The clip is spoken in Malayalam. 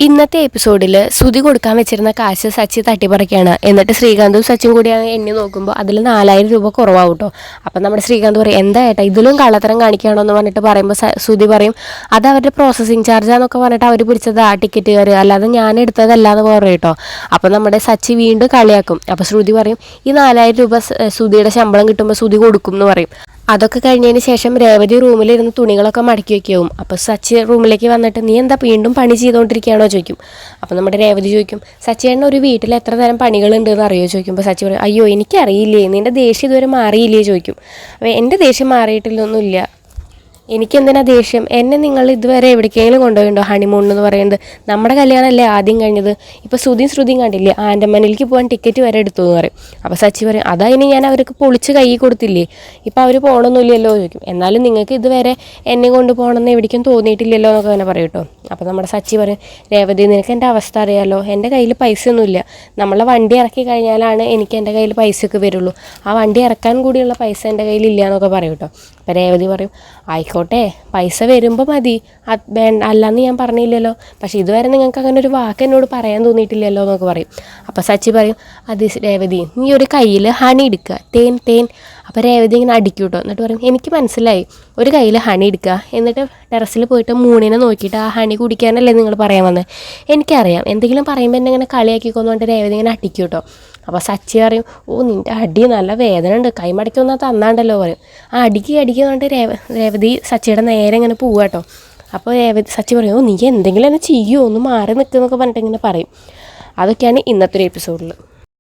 ഇന്നത്തെ എപ്പിസോഡിൽ ശ്രുതി കൊടുക്കാൻ വെച്ചിരുന്ന കാശ് സച്ചി തട്ടിപ്പറിക്കുകയാണ്. എന്നിട്ട് ശ്രീകാന്തും സച്ചിയും കൂടിയാണ് എണ്ണി നോക്കുമ്പോൾ അതിൽ 4000 രൂപ കുറവാകും കേട്ടോ. അപ്പം നമ്മുടെ ശ്രീകാന്ത് പറയും, എന്താ ഏട്ടാ ഇതിലും കള്ളത്തരം കാണിക്കുകയാണോ എന്ന് പറഞ്ഞിട്ട് പറയുമ്പോൾ ശ്രുതി പറയും, അത് അവരുടെ പ്രോസസ്സിങ് ചാർജാന്നൊക്കെ പറഞ്ഞിട്ട് അവർ പിടിച്ചത് ആ ടിക്കറ്റുകാർ, അല്ലാതെ ഞാൻ എടുത്തതല്ല എന്ന് പറയും കേട്ടോ. അപ്പം നമ്മുടെ സച്ചി വീണ്ടും കളിയാക്കും. അപ്പോൾ ശ്രുതി പറയും, ഈ 4000 രൂപ ശ്രുതിയുടെ ശമ്പളം കിട്ടുമ്പോൾ ശ്രുതി കൊടുക്കും എന്ന് പറയും. അതൊക്കെ കഴിഞ്ഞതിന് ശേഷം രേവതി റൂമിലിരുന്ന് തുണികളൊക്കെ മടക്കി വയ്ക്കും. അപ്പോൾ സച്ചി റൂമിലേക്ക് വന്നിട്ട്, നീ എന്താ വീണ്ടും പണി ചെയ്തുകൊണ്ടിരിക്കുകയാണോ ചോദിക്കും. അപ്പോൾ നമ്മുടെ രേവതി ചോദിക്കും, സച്ചിയേട്ടൻ ഒരു വീട്ടിൽ എത്ര തരം പണികളുണ്ടെന്ന് അറിയോ ചോദിക്കുമ്പോൾ സച്ചി പറയും, അയ്യോ എനിക്കറിയില്ലേ, നിൻ്റെ ദേഷ്യം ഇതുവരെ മാറിയില്ലേ ചോദിക്കും. അപ്പോൾ എൻ്റെ ദേഷ്യം മാറിയിട്ടില്ലൊന്നുമില്ല, എനിക്കെന്തിനാ ദേഷ്യം, എന്നെ നിങ്ങൾ ഇതുവരെ എവിടേക്കെങ്കിലും കൊണ്ടുപോയിണ്ടോ ഹണിമൂൺ എന്ന് പറയുന്നത്, നമ്മുടെ കല്യാണമല്ലേ ആദ്യം കഴിഞ്ഞത്, ഇപ്പോൾ ശ്രുതിയും കണ്ടില്ലേ ആൻഡമാനിലേക്ക് പോകാൻ ടിക്കറ്റ് വരെ എടുത്തു എന്ന് പറയും. അപ്പോൾ സച്ചി പറയും, അതാ ഞാൻ അവർക്ക് പൊളിച്ച് കൈ കൊടുത്തില്ലേ, ഇപ്പോൾ അവർ പോകണമെന്നില്ലല്ലോ ചോദിക്കും. എന്നാലും നിങ്ങൾക്ക് ഇതുവരെ എന്നെ കൊണ്ട് പോകണമെന്ന് എവിടേക്കും തോന്നിയിട്ടില്ലല്ലോ എന്നൊക്കെ തന്നെ പറയും കേട്ടോ. അപ്പോൾ നമ്മുടെ സച്ചി പറയും, രേവതി നിനക്ക് എൻ്റെ അവസ്ഥ അറിയാമല്ലോ, എൻ്റെ കയ്യിൽ പൈസ ഒന്നുമില്ല, നമ്മളെ വണ്ടി ഇറക്കി കഴിഞ്ഞാലാണ് എനിക്ക് എൻ്റെ കയ്യിൽ പൈസയൊക്കെ വരുള്ളൂ, ആ വണ്ടി ഇറക്കാൻ കൂടിയുള്ള പൈസ എൻ്റെ കയ്യിലില്ല എന്നൊക്കെ പറയും കേട്ടോ. അപ്പോൾ രേവതി പറയും, ആയിക്കോട്ടെ പൈസ വരുമ്പോൾ മതി, അല്ലാന്ന് ഞാൻ പറഞ്ഞില്ലല്ലോ, പക്ഷേ ഇതുവരെ നിങ്ങൾക്ക് അങ്ങനെ ഒരു വാക്ക് എന്നോട് പറയാൻ തോന്നിയിട്ടില്ലല്ലോ എന്നൊക്കെ പറയും. അപ്പോൾ സച്ചി പറയും, അത് രേവതി നീ ഒരു കയ്യിൽ ഹണി എടുക്കുക, തേൻ. അപ്പോൾ രേവതി ഇങ്ങനെ അടിക്കും കേട്ടോ. എന്നിട്ട് പറയും, എനിക്ക് മനസ്സിലായി, ഒരു കയ്യിൽ ഹണി എടുക്കുക, എന്നിട്ട് ടെറസിൽ പോയിട്ട് മൂണിനെ നോക്കിയിട്ട് ആ ഹണി കുടിക്കാനല്ലേ നിങ്ങൾ പറയാൻ വന്നത്, എനിക്കറിയാം എന്തെങ്കിലും പറയുമ്പോൾ എന്നെ ഇങ്ങനെ കളിയാക്കിക്കൊന്നുകൊണ്ട് രേവതി ഇങ്ങനെ അടിക്കും കേട്ടോ. അപ്പോൾ സച്ചി പറയും, ഓ നിൻ്റെ അടി നല്ല വേദന ഉണ്ട്, കൈമടക്കൊന്നും തന്നാണ്ടല്ലോ പറയും. ആ അടിക്കുന്നുണ്ട് രേവതി സച്ചിയുടെ നേരെ ഇങ്ങനെ പോവുക കേട്ടോ. അപ്പോൾ സച്ചി പറയും, ഓ നീ എന്തെങ്കിലും എന്നെ ചെയ്യുമോ, ഒന്ന് മാറി നിൽക്കുന്നൊക്കെ പറഞ്ഞിട്ട് ഇങ്ങനെ പറയും. അതൊക്കെയാണ് ഇന്നത്തെ ഒരു എപ്പിസോഡിൽ.